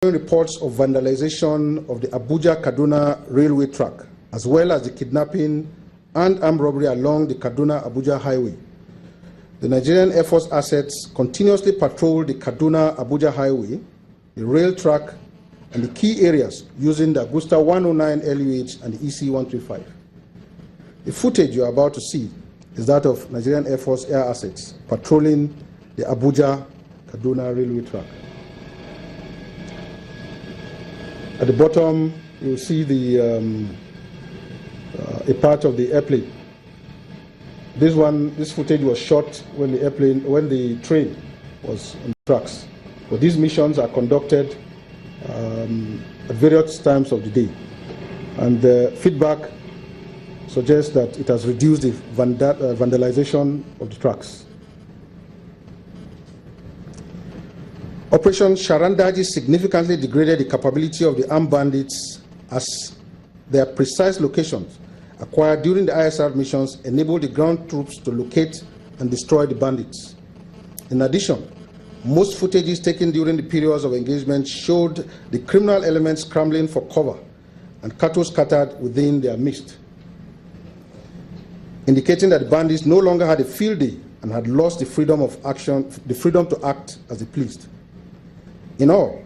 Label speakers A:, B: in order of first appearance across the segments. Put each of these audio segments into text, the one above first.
A: Reports of vandalization of the ABUJA-KADUNA railway track, as well as the kidnapping and armed robbery along the Kaduna-Abuja highway. The Nigerian Air Force assets continuously patrol the Kaduna-Abuja highway, the rail track, and the key areas using the Agusta 109 LUH and the EC-135. The footage you are about to see is that of Nigerian Air Force air assets patrolling the Abuja-Kaduna railway track. At the bottom, you will see a part of the airplane. This footage was shot when the train was on the tracks. But these missions are conducted at various times of the day, and the feedback suggests that it has reduced the vandalization of the tracks. Operation SHARAN DAJI significantly degraded the capability of the armed bandits, as their precise locations acquired during the ISR missions enabled the ground troops to locate and destroy the bandits. In addition, most footages taken during the periods of engagement showed the criminal elements scrambling for cover and cattle scattered within their midst, indicating that the bandits no longer had a field day and had lost the freedom of action, the freedom to act as they pleased. In all,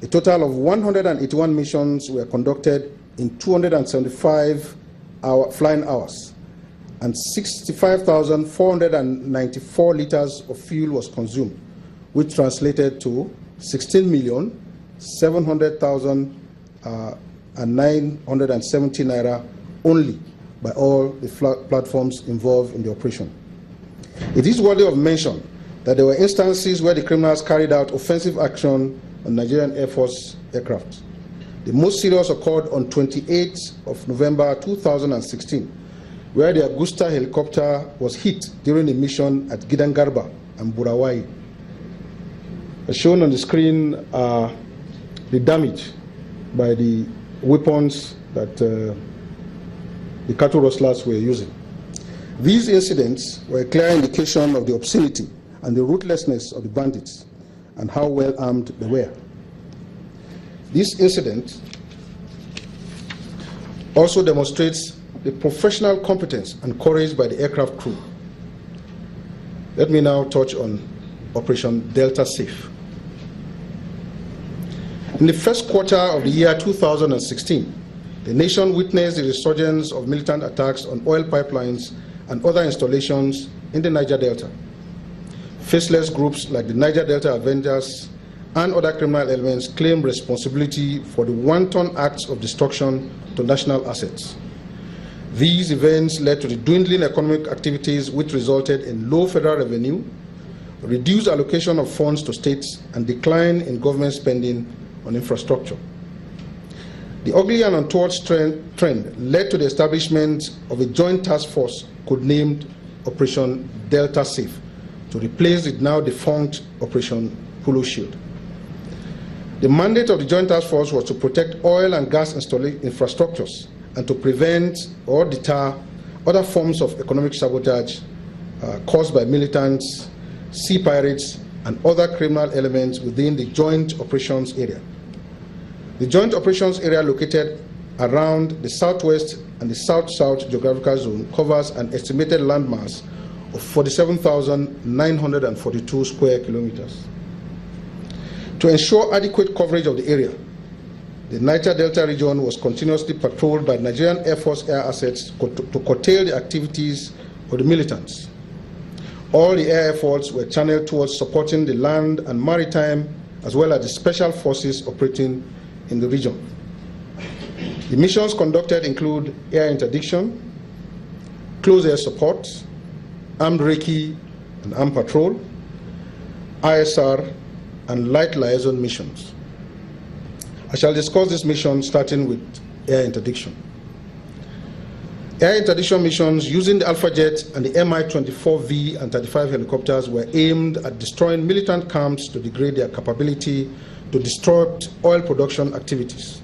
A: a total of 181 missions were conducted in 275 flying hours, and 65,494 liters of fuel was consumed, which translated to 16,700,970 naira only by all the platforms involved in the operation. It is worthy of mention that there were instances where the criminals carried out offensive action on Nigerian Air Force aircraft. The most serious occurred on 28th of November 2016, where the Agusta helicopter was hit during a mission at Gidangarba and Burawai. As shown on the screen are the damage by the weapons that the cattle rustlers were using. These incidents were a clear indication of the obscenity and the ruthlessness of the bandits and how well armed they were. This incident also demonstrates the professional competence and courage by the aircraft crew. Let me now touch on Operation Delta Safe. In the first quarter of the year 2016, the nation witnessed the resurgence of militant attacks on oil pipelines and other installations in the Niger Delta. Faceless groups like the Niger Delta AVENGERS and other criminal elements claim responsibility for the wanton acts of destruction to national assets. These events led to the dwindling economic activities, which resulted in low federal revenue, reduced allocation of funds to states, and decline in government spending on infrastructure. The ugly and untoward trend led to the establishment of a joint task force codenamed Operation Delta Safe to replace the now defunct Operation Polo Shield. The mandate of the Joint Task Force was to protect oil and gas infrastructures and to prevent or deter other forms of economic sabotage caused by militants, sea pirates, and other criminal elements within the Joint Operations Area. The Joint Operations Area, located around the southwest and the south-south geographical zone, covers an estimated landmass of 47,942 square kilometers. To ensure adequate coverage of the area, the Niger Delta region was continuously patrolled by Nigerian Air Force air assets to curtail the activities of the militants. All the air efforts were channeled towards supporting the land and maritime, as well as the special forces operating in the region. The missions conducted include air interdiction, close air support, armed recce and armed patrol, ISR, and light liaison missions. I shall discuss this mission starting with air interdiction. Air interdiction missions using the Alpha Jet and the Mi-24V and 35 helicopters were aimed at destroying militant camps to degrade their capability to disrupt oil production activities.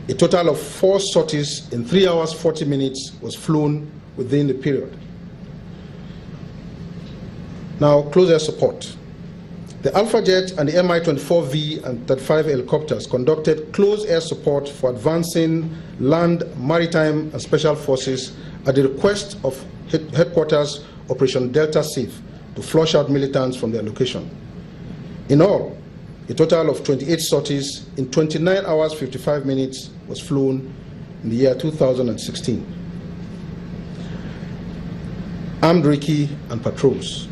A: A total of 4 sorties in 3 hours 40 minutes was flown within the period. Now, close air support. The Alpha Jet and the Mi-24V and 35 helicopters conducted close air support for advancing land, maritime, and special forces at the request of Headquarters Operation Delta Safe to flush out militants from their location. In all, a total of 28 sorties in 29 hours 55 minutes was flown in the year 2016. Armed recce and patrols.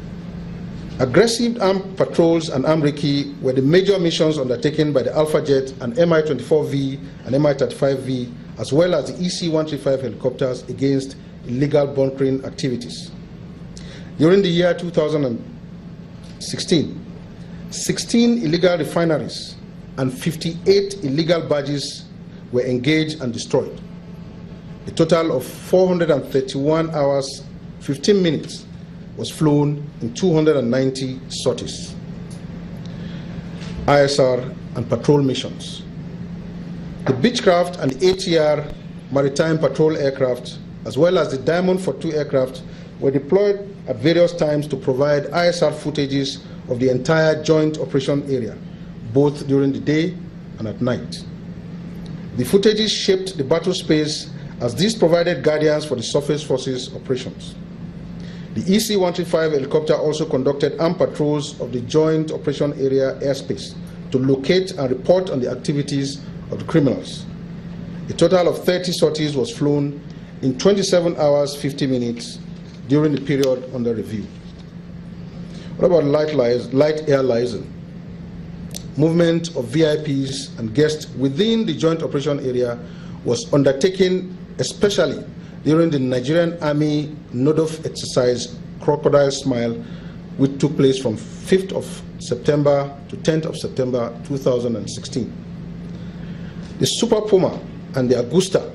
A: Aggressive armed patrols and armed recce were the major missions undertaken by the Alpha Jet and Mi-24V and Mi-35V, as well as the EC-135 helicopters against illegal bunkering activities. During the year 2016, 16 illegal refineries and 58 illegal barges were engaged and destroyed. A total of 431 hours, 15 minutes was flown in 290 sorties. ISR and patrol missions. The Beechcraft and the ATR maritime patrol aircraft, as well as the Diamond 42 aircraft, were deployed at various times to provide ISR footages of the entire joint operation area, both during the day and at night. The footages shaped the battle space as these provided guidance for the surface forces operations. The EC-135 helicopter also conducted armed patrols of the joint operation area airspace to locate and report on the activities of the criminals. A total of 30 sorties was flown in 27 hours 50 minutes during the period under review. What about light air liaison? Movement of VIPs and guests within the joint operation area was undertaken especially during the Nigerian Army NODOF exercise Crocodile Smile, which took place from 5th of September to 10th of September 2016. The Super Puma and the Augusta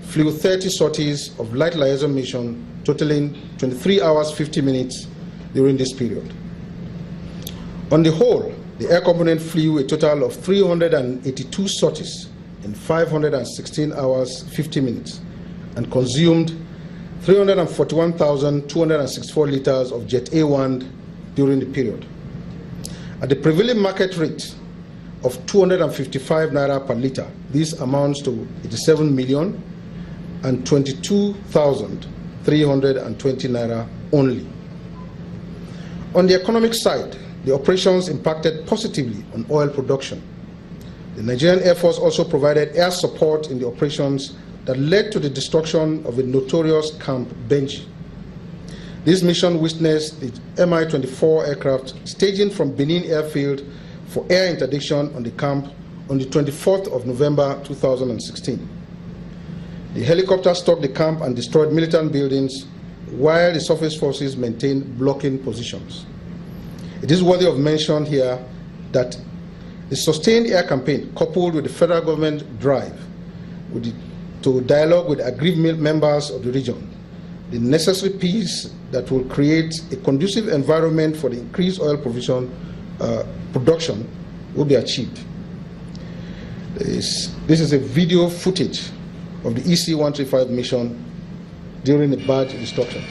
A: flew 30 sorties of light liaison mission, totaling 23 hours 50 minutes during this period. On the whole, the air component flew a total of 382 sorties in 516 hours 50 minutes and consumed 341,264 liters of Jet A1 during the period. At the prevailing market rate of 255 naira per liter, this amounts to 87 million and 22,320 naira only. On the economic side, the operations impacted positively on oil production. The Nigerian Air Force also provided air support in the operations that led to the destruction of a notorious camp, BENJI. This mission witnessed the Mi-24 aircraft staging from Benin Airfield for air interdiction on the camp on the 24th of November 2016. The helicopter struck the camp and destroyed militant buildings, while the surface forces maintained blocking positions. It is worthy of mention here that the sustained air campaign, coupled with the federal government drive to dialogue with aggrieved members of the region, the necessary peace that will create a conducive environment for the increased oil production will be achieved. This is a video footage of the EC-135 mission during the barge destruction.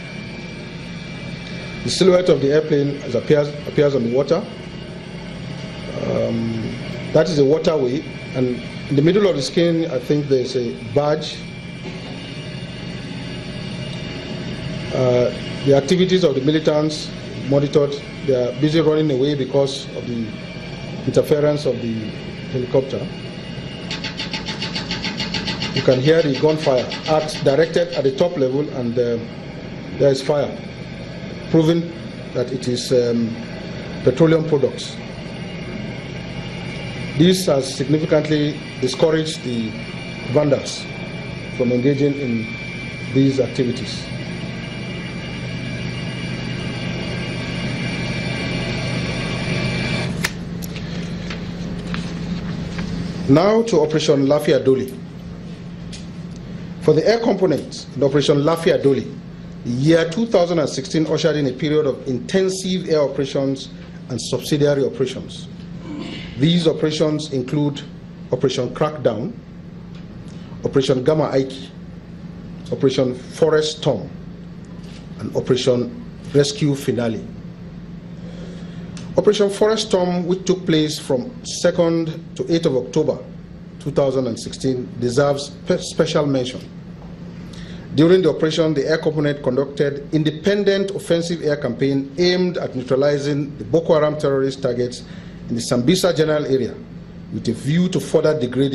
A: The silhouette of the airplane appears on the water. That is a waterway, and in the middle of the screen, I think there's a barge. The activities of the militants monitored. They are busy running away because of the interference of the helicopter. You can hear the gunfire directed at the top level, and there is fire, proving that it is petroleum products. This has significantly discouraged the vandals from engaging in these activities. Now to Operation Lafiya Dole. For the air component in Operation Lafiya Dole, the year 2016 ushered in a period of intensive air operations and subsidiary operations. These operations include Operation Crackdown, Operation Gamma Aiki, Operation Forest Storm, and Operation Rescue Finale. Operation Forest Storm, which took place from 2nd to 8th of October 2016, deserves special mention. During the operation, the air component conducted independent offensive air campaign aimed at neutralizing the Boko Haram terrorist targets in the Sambisa general area with a view to further degrading